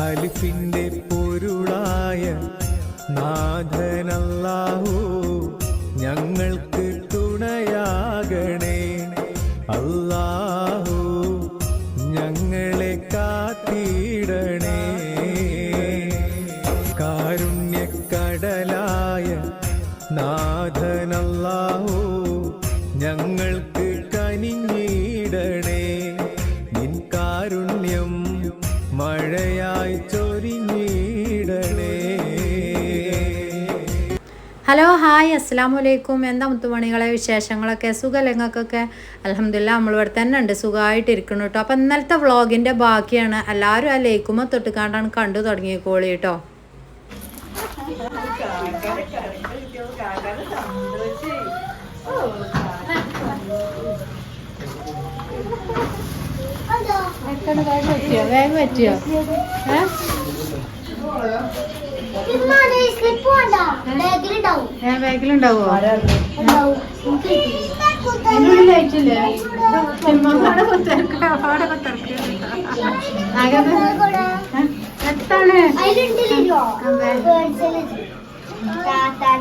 അലിഫിന്റെ പൊരുളായ നാഥനല്ലാഹു ഞങ്ങൾക്ക് തുണയാകണേ. അല്ലാഹു ഞങ്ങളെ കാത്തിടണേ. കാരുണ്യക്കടലായ നാഥനല്ലാഹു ഞങ്ങൾക്ക് കനിഞ്ഞിടണേ. നിൻ കാരുണ്യം മഴയായി ചൊരിഞ്ഞിടണേ. ഹലോ ഹായ് അസ്സലാമലൈക്കും. എന്താ മുത്തുമണികളെ വിശേഷങ്ങളൊക്കെ? സുഖലങ്ങൾക്കൊക്കെ അൽഹംദുലില്ലാ നമ്മളിവിടെ തന്നെ ഉണ്ട്, സുഖമായിട്ടിരിക്കണം കേട്ടോ. അപ്പം ഇന്നലത്തെ വ്ളോഗിൻ്റെ ബാക്കിയാണ്. എല്ലാവരും ആ ലൈക്കുമ്പോൾ തൊട്ടുകാണ്ടാണ് കണ്ടു തുടങ്ങിക്കോളി കേട്ടോ. വേഗം പറ്റിയോ? ബാഗിലുണ്ടാവോ? അതിനുള്ളിലായിട്ടില്ലേ? എത്താണ്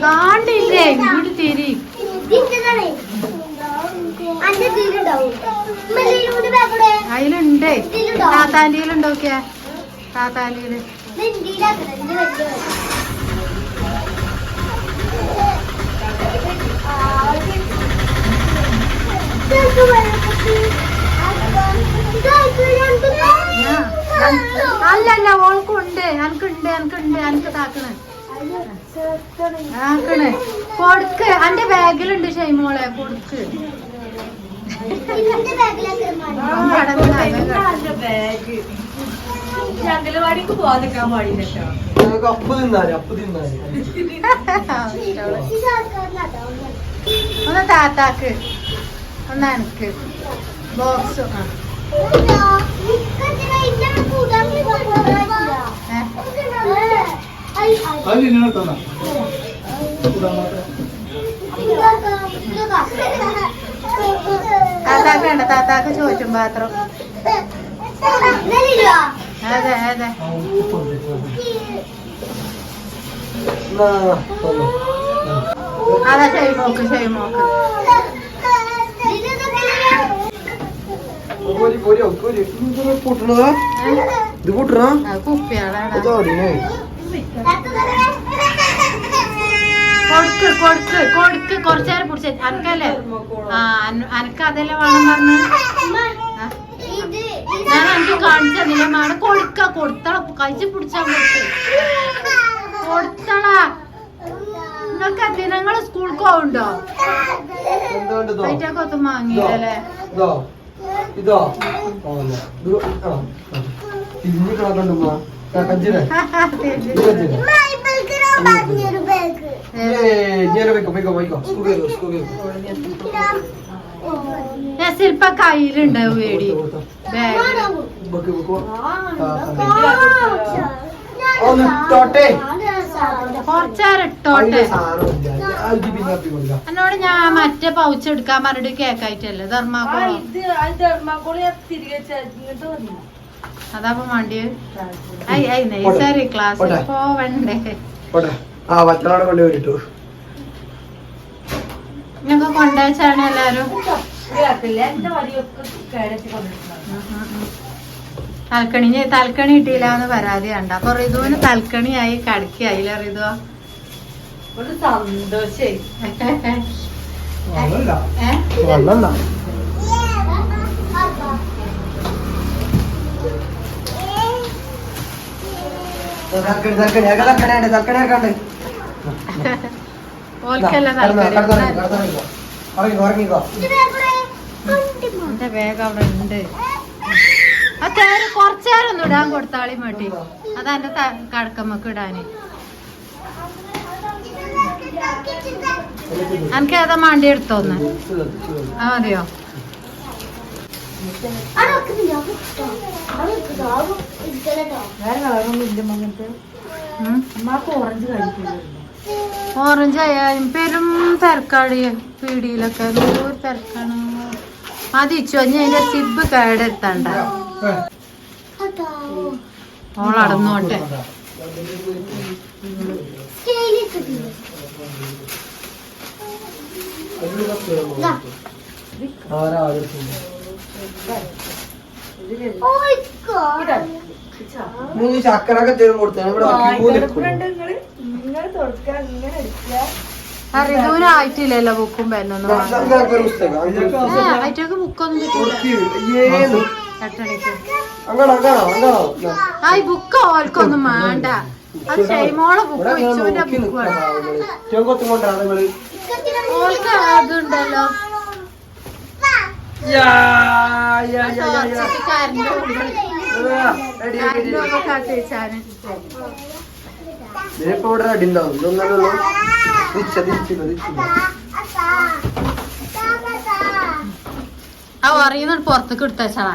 കാണ്ടില്ലേ? ഇങ്ങോട്ട് തിരി. അതിലുണ്ട്. താത്താൻ്റെയിലുണ്ടോക്കിയ താത്താൻ്റെയില് അല്ലല്ല ഓൾക്കുണ്ട്. എനക്കുണ്ട് എനിക്ക് താക്കണ് ആക്കണ്. കൊടുക്ക്. എന്റെ ബാഗിലുണ്ട് ഷൈമോളെ, കൊടുക്ക്. അംഗനവാടിക്ക് പോകാതിരിക്കാൻ പാടില്ല. ഒന്ന് താത്താക്ക്, ഒന്ന് എനക്ക് ബോക്സ്. താത്താക്ക് വേണ്ട, താത്താക്ക് ചോറ്റും പാത്രം. അതെ അതെ. അതാ ഷൈമോക്ക് കുപ്പിയാണ്. കൊടുക്ക് കൊറച്ചേരം പിടിച്ച അനക്കല്ലേ? അനക്ക് അതല്ലേ വേണം പറഞ്ഞു. ഞാൻ എനിക്ക് കാണിച്ചു തന്നില്ല. മാഡം കൊടുത്തള കഴിച്ച് പിടിച്ചാ കൊടുത്തളാ. നിങ്ങൾക്ക് ദിനങ്ങൾ സ്കൂൾക്ക് പോവുണ്ടോ? ഒത്തും വാങ്ങിയില്ലല്ലേ? ശില്പ കയ്യിലുണ്ടാവും വേടി കുറച്ചേരട്ടോട്ടെ. എന്നോട് ഞാൻ മറ്റേ പൗച്ച് എടുക്കാൻ പറഞ്ഞിട്ട് കേക്കായിട്ടല്ലേ ധർമാക്കോളി. അതാപ്പോ വണ്ടി നൈസറി ക്ലാസ്സിൽ പോവണ്ടേ? ഞങ്ങ കൊണ്ടുവച്ചാണ് എല്ലാരും. തൽക്കണി കിട്ടിയില്ല എന്ന് പരാതി കണ്ട. അപ്പൊ റിതുവിന് തൽക്കണിയായി കടക്കിയായില്ല റിതു. സന്തോഷേ. എന്റെ ബാഗ് അവിടെ ഉണ്ട്. അത്തേര് കൊറച്ചേരം ഒന്നും ഇടാൻ കൊടുത്താളി മട്ടി. അതെന്റെ കടക്കമ്മക്ക് ഇടാന്. എനിക്ക് ഏതാ മാണ്ടി എടുത്തോന്ന് മതിയോ? ഓറഞ്ച് ആയാലും പെരും തിരക്കാടി പീടിയിലൊക്കെ. ദൂര തിരക്കാണ്. മതിച്ചു അതിന്റെ സിബ് കേടെടുത്തണ്ട. ഓളടന്നോട്ടെ. ചക്കരൊക്കെ തരും കൊടുത്തു റിതുവിനായിട്ടില്ലല്ലോ ബുക്കും പെന്നൊന്നും. ആയിട്ടൊക്കെ ബുക്കൊന്നും കിട്ടില്ല. ആ ഈ ബുക്ക് ഓൽക്കൊന്നും വേണ്ട. അത് ഷൈമോളെ ബുക്ക് വിച്ചുവിന്റെ ബുക്ക് ഓൽക്ക് അതുണ്ടല്ലോ ആ അറിയുന്ന പുറത്തേക്ക് എടുത്തച്ചാ.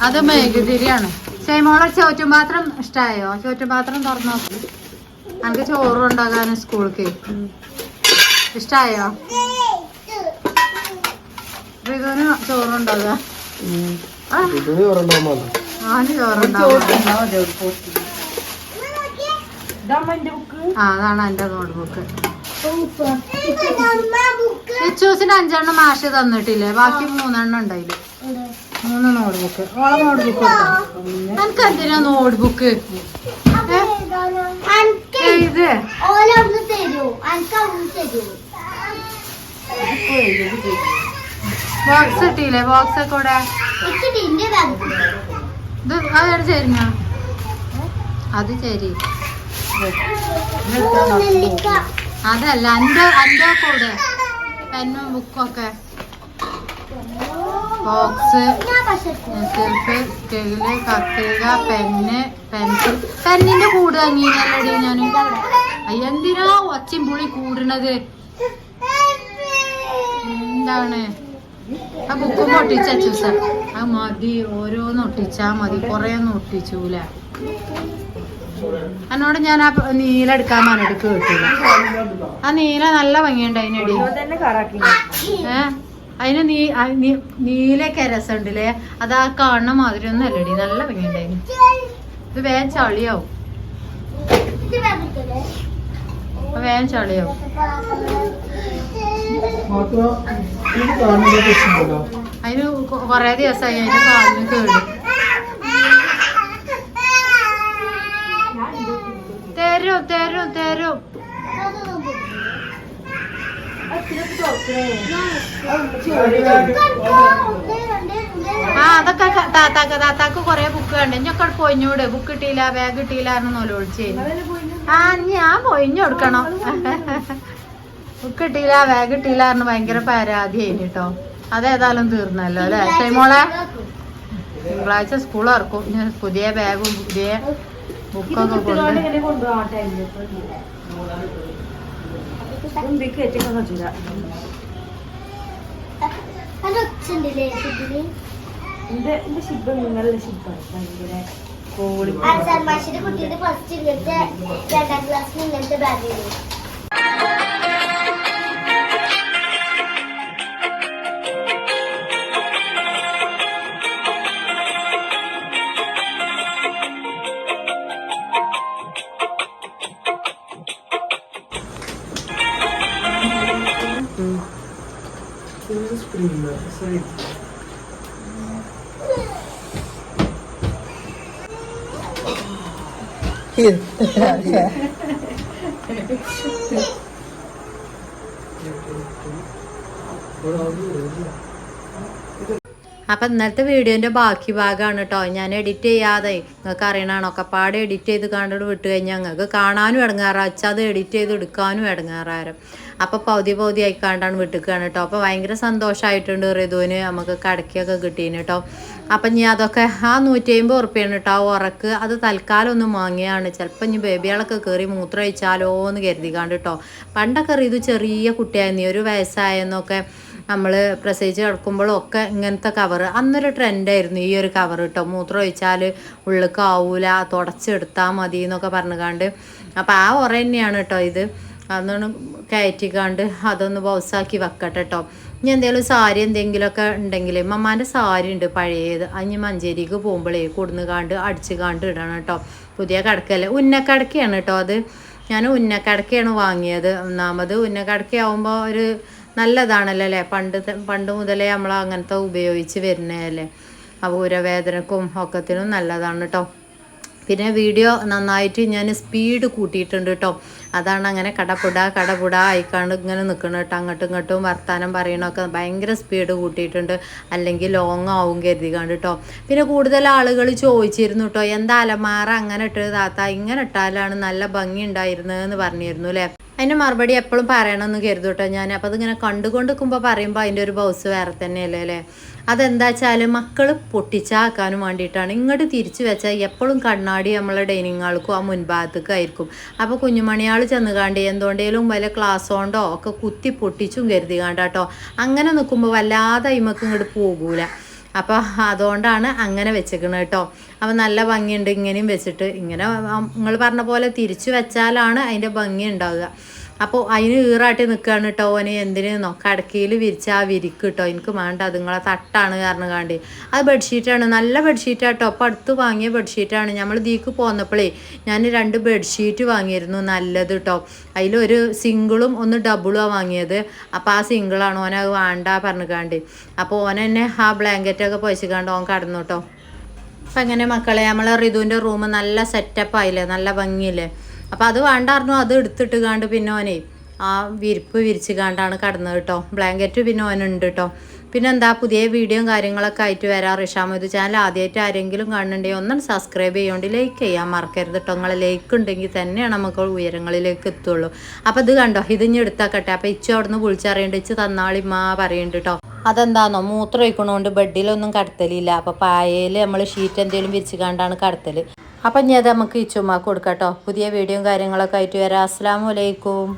അത് മെഴുകുതിരിയാണ്. ഷൈമോളെ ചോറ്റുപാത്രം ഇഷ്ടായോ? ചോറ്റുപാത്രം തുറന്നു നോക്കി. എനിക്ക് ചോറ് ഉണ്ടാകാനും സ്കൂൾക്ക് ഇഷ്ടായോ? റിതുവിന് ചോറുണ്ടാകാ. ആന് ചോറുണ്ടാവും. അതാണ് എന്റെ നോട്ട്ബുക്ക്. ഇച്ചൂസിന് 5 എണ്ണം മാഷ് തന്നിട്ടില്ലേ? ബാക്കി 3 എണ്ണം ഉണ്ടായില്ലേ? 3 നോട്ട്ബുക്ക്. ഓളെ നോട്ട്ബുക്ക് എനിക്ക് എന്തിനാ നോട്ട്ബുക്ക്? ഇത് ബോക്സ് ഇട്ടില്ലേ? ബോക്സ് ഒക്കെ ഇവിടെ ഇത് അതാണ് ചേരുന്ന. അത് ശരി. അതല്ല എന്റെ കൂടെ പെന്നും ബുക്കൊക്കെ ബോക്സ്, സെൽഫ്, സ്കെയില്, കത്രിക, പെന്ന്, പെൻസിൽ. പെന്നിന്റെ കൂട് തങ്ങിയല്ലടി ഞാൻ. എന്തിനാ ഒച്ചയും പുളി കൂടണത്? എന്താണ് ആ ബുക്ക് ഒട്ടിച്ച അത് മതി. ഓരോന്ന് ഒട്ടിച്ചാ മതി. കൊറേ ഒന്നും ഒട്ടിച്ചൂല. എന്നോട് ഞാൻ ആ നീല എടുക്കാൻ പറഞ്ഞിട്ട് കേട്ടില്ല. ആ നീല നല്ല ഭംഗിയുണ്ട് അതിനടി. അതിന് നീലൊക്കെ രസമുണ്ടല്ലേ? അത് ആ കാണുന്ന മാതിരി ഒന്നും അല്ലടി. നല്ല ഭംഗിയുണ്ട് അതിന്. ഇത് വേഗം ചളിയാവും. വേഗം ചളിയാവും. അതിന് കൊറേ ദിവസമായി അതിന്റെ കാലിന് കേട്. തരും ആ അതൊക്കെ താത്താക്ക് കൊറേ ബുക്ക് കണ്ടു. ഇഞ്ഞൊക്കെ പൊയിഞ്ഞൂടെ? ബുക്ക് കിട്ടിയില്ല, ബാഗ് കിട്ടിയില്ല എന്നോല് വിളിച്ചേ. ആ ഞാൻ പൊയിഞ്ഞു കൊടുക്കണം. ബുക്ക് കിട്ടിയില്ല, ബാഗ് കിട്ടിയില്ല എന്ന് ഭയങ്കര പരാതി ആയിരുന്നു കേട്ടോ. അതേതായാലും തീർന്നല്ലോ അല്ലെ ഷൈമോളെ? തിങ്കളാഴ്ച സ്കൂൾ ഇറക്കും. പുതിയ ബാഗും പുതിയ ബുക്കൊക്കെ കൊണ്ട് കുട്ടിയുടെ ഫസ്റ്റ് ഇങ്ങനത്തെ 2ാം ക്ലാസ്സിൽ ഇങ്ങനത്തെ ബാഗ്. അപ്പം ഇന്നലത്തെ വീഡിയോൻ്റെ ബാക്കി ഭാഗമാണ് കേട്ടോ. ഞാൻ എഡിറ്റ് ചെയ്യാതെ നിങ്ങൾക്ക് അറിയണതാണ് ഒക്കെ പാടെ എഡിറ്റ് ചെയ്ത് കണ്ടിട്ട് വിട്ട് കഴിഞ്ഞാൽ ഞങ്ങൾക്ക് കാണാനും ഇടങ്ങാറാ. അത് എഡിറ്റ് ചെയ്ത് എടുക്കാനും ഇടങ്ങാറാരം. അപ്പോൾ പൗതി ആയിക്കാണ്ടാണ് വിട്ടുകയാണ് കേട്ടോ. അപ്പോൾ ഭയങ്കര സന്തോഷമായിട്ടുണ്ട് റിതുവിന്. നമുക്ക് കടക്കൊക്കെ കിട്ടീന് കേട്ടോ. അപ്പം ഇനി അതൊക്കെ ആ 150 ഉറുപ്പ്യാണ് കേട്ടോ ഉറക്ക്. അത് തൽക്കാലം ഒന്ന് വാങ്ങിയാണ്. ചിലപ്പോൾ ഇനി ബേബികളൊക്കെ കയറി മൂത്രം ഒഴിച്ചാലോ എന്ന് കരുതിക്കാണ്ട് കേട്ടോ. പണ്ടൊക്കെ റിതു ചെറിയ കുട്ടിയായിരുന്നു. 1 വയസ്സായെന്നൊക്കെ നമ്മൾ പ്രസവിച്ച് കിടക്കുമ്പോഴും ഒക്കെ ഇങ്ങനത്തെ കവറ് അന്നൊരു ട്രെൻഡായിരുന്നു ഈ ഒരു കവർ കേട്ടോ. മൂത്രം ഒഴിച്ചാൽ ഉള്ളിക്കാവൂല, തുടച്ചെടുത്താൽ മതി എന്നൊക്കെ പറഞ്ഞുകാണ്ട്. അപ്പോൾ ആ ഉറ തന്നെയാണ് കേട്ടോ ഇത്. അതൊന്ന് കയറ്റിക്കാണ്ട് അതൊന്ന് ബൗസാക്കി വെക്കട്ടെ കേട്ടോ. ഇനി എന്തെങ്കിലും സാരി എന്തെങ്കിലുമൊക്കെ ഉണ്ടെങ്കിൽ മമ്മാൻ്റെ സാരി ഉണ്ട് പഴയത് അഞ്ഞ് മഞ്ചേരിക്ക് പോകുമ്പോഴേ കൊടുന്ന് കാണ്ട് അടിച്ച് കാണ്ട് ഇടണം കേട്ടോ. പുതിയ കടക്കല്ലേ, ഉന്നക്കടക്കയാണ് കേട്ടോ അത്. ഞാൻ ഉന്നക്കടക്കയാണ് വാങ്ങിയത്. ഒന്നാമത് ഉന്നക്കടക്കയാവുമ്പോൾ ഒരു നല്ലതാണല്ലോ അല്ലേ, പണ്ട് മുതലേ നമ്മൾ അങ്ങനത്തെ ഉപയോഗിച്ച് വരുന്നതല്ലേ. അപ്പോൾ ഊരവേദനക്കും ഒക്കത്തിനും നല്ലതാണ് കേട്ടോ. പിന്നെ വീഡിയോ നന്നായിട്ട് ഞാൻ സ്പീഡ് കൂട്ടിയിട്ടുണ്ട് കേട്ടോ. അതാണ് അങ്ങനെ കടപുട ആയിക്കാണ്ട് ഇങ്ങനെ നിൽക്കണം കേട്ടോ. അങ്ങോട്ടും ഇങ്ങോട്ടും വർത്താനം പറയണമൊക്കെ ഭയങ്കര സ്പീഡ് കൂട്ടിയിട്ടുണ്ട്, അല്ലെങ്കിൽ ലോങ് ആവും കരുതിക്കാണ്ട് കേട്ടോ. പിന്നെ കൂടുതൽ ആളുകൾ ചോദിച്ചിരുന്നു കേട്ടോ, എന്താ അലമാറ അങ്ങനെ ഇട്ടത് താത്ത, ഇങ്ങനെ ഇട്ടാലാണ് നല്ല ഭംഗി ഉണ്ടായിരുന്നതെന്ന് പറഞ്ഞിരുന്നു അല്ലേ. അതിൻ്റെ മറുപടി എപ്പോഴും പറയണമെന്ന് കരുതും കേട്ടോ ഞാൻ. അപ്പോൾ അതിങ്ങനെ കണ്ടുകൊണ്ട് നിൽക്കുമ്പോൾ പറയുമ്പോൾ അതിൻ്റെ ഒരു ബൗസ് വേറെ തന്നെയല്ലേ അല്ലേ. അതെന്താ വെച്ചാൽ മക്കൾ പൊട്ടിച്ചാക്കാനും വേണ്ടിയിട്ടാണ്. ഇങ്ങോട്ട് തിരിച്ചു വെച്ചാൽ എപ്പോഴും കണ്ണാടി നമ്മളെ ഡൈനിങ് ഹാൾക്കും ആ മുൻഭാഗത്തേക്കും ആയിരിക്കും. അപ്പോൾ കുഞ്ഞുമണിയാൾ ചെന്ന് കാണ്ട് എന്തുകൊണ്ടേലും വല്ല ക്ലാസ് കൊണ്ടോ ഒക്കെ കുത്തി പൊട്ടിച്ചും കരുതി കാണ്ടാട്ടോ. അങ്ങനെ നിൽക്കുമ്പോൾ വല്ലാതെ അയിമക്ക് ഇങ്ങോട്ട് പോകൂല. അപ്പോൾ അതുകൊണ്ടാണ് അങ്ങനെ വെച്ചേക്കണത് കേട്ടോ. അപ്പോൾ നല്ല ഭംഗിയുണ്ട് ഇങ്ങനെയും വെച്ചിട്ട്. ഇങ്ങനെ നിങ്ങൾ പറഞ്ഞ പോലെ തിരിച്ചു വെച്ചാലാണ് അതിൻ്റെ ഭംഗി ഉണ്ടാവുക. അപ്പോൾ അതിന് ഈറാട്ടി നിൽക്കുകയാണ് കേട്ടോ ഓന്. എന്തിനോ കടക്കയിൽ വിരിച്ച ആ വിരിക്ക് കേട്ടോ, എനിക്ക് വേണ്ട, അതുങ്ങളെ തട്ടാണ് കാരണം കാണ്ടി. അത് ബെഡ്ഷീറ്റാണ്, നല്ല ബെഡ്ഷീറ്റാട്ടോ. അപ്പോൾ അടുത്ത് വാങ്ങിയ ബെഡ്ഷീറ്റാണ്. നമ്മൾ ഇതിലേക്ക് പോന്നപ്പോഴേ ഞാൻ 2 ബെഡ്ഷീറ്റ് വാങ്ങിയിരുന്നു നല്ലത് കേട്ടോ. അതിലൊരു സിംഗിളും ഒന്ന് ഡബിളുമാണ് വാങ്ങിയത്. അപ്പോൾ ആ സിംഗിളാണ് ഓനത് വേണ്ട പറഞ്ഞുകാണ്ട്. അപ്പോൾ ഓനെന്നെ ആ ബ്ലാങ്കറ്റൊക്കെ പൊഴിച്ചിക്കാണ്ട് ഓൻ കടന്നു കേട്ടോ. അപ്പം അങ്ങനെ മക്കളെ നമ്മളെ റിതുവിൻ്റെ റൂം നല്ല സെറ്റപ്പ് ആയില്ലേ, നല്ല ഭംഗിയില്ലേ. അപ്പോൾ അത് വേണ്ടായിരുന്നു, അത് എടുത്തിട്ട് കാണ്ട് പിന്നെ ഓനെ ആ വിരിപ്പ് വിരിച്ച് കാണ്ടാണ് കടന്നത് കേട്ടോ. ബ്ലാങ്കറ്റ് പിന്നെ ഓനുണ്ട് കേട്ടോ. പിന്നെ എന്താ, പുതിയ വീഡിയോയും കാര്യങ്ങളൊക്കെ ആയിട്ട് വരാം. റിഷാമത് ചാനൽ ആദ്യമായിട്ട് ആരെങ്കിലും കാണുന്നുണ്ടെങ്കിൽ ഒന്നും സബ്സ്ക്രൈബ് ചെയ്യാണ്ട് ലൈക്ക് ചെയ്യാൻ മറക്കരുത് കേട്ടോ. നിങ്ങൾ ലൈക്ക് ഉണ്ടെങ്കിൽ തന്നെയാണ് നമുക്ക് ഉയരങ്ങളിലേക്ക് എത്തുള്ളൂ. അപ്പോൾ ഇത് കണ്ടോ, ഇതിഞ്ഞ് എടുത്താക്കട്ടെ. അപ്പോൾ ഇച്ചു അവിടെ നിന്ന് വിളിച്ചറിയണ്ട്, ഇച്ച് തന്നാളിമ്മാ പറയുന്നുണ്ട് കേട്ടോ. അതെന്താണെന്നോ, മൂത്രം ഒഴിക്കണോണ്ട് ബെഡിലൊന്നും കടത്തലില്ല. അപ്പോൾ പായയിൽ നമ്മൾ ഷീറ്റ് എന്തെങ്കിലും വിരിച്ച് കാണ്ടാണ് കടത്തൽ. അപ്പം ഇനി അത് നമുക്ക് ഇച്ചുമ്മാക്ക് കൊടുക്കാം കേട്ടോ. പുതിയ വീഡിയോയും കാര്യങ്ങളൊക്കെ ആയിട്ട് വരാം. അസ്സലാമു അലൈക്കും.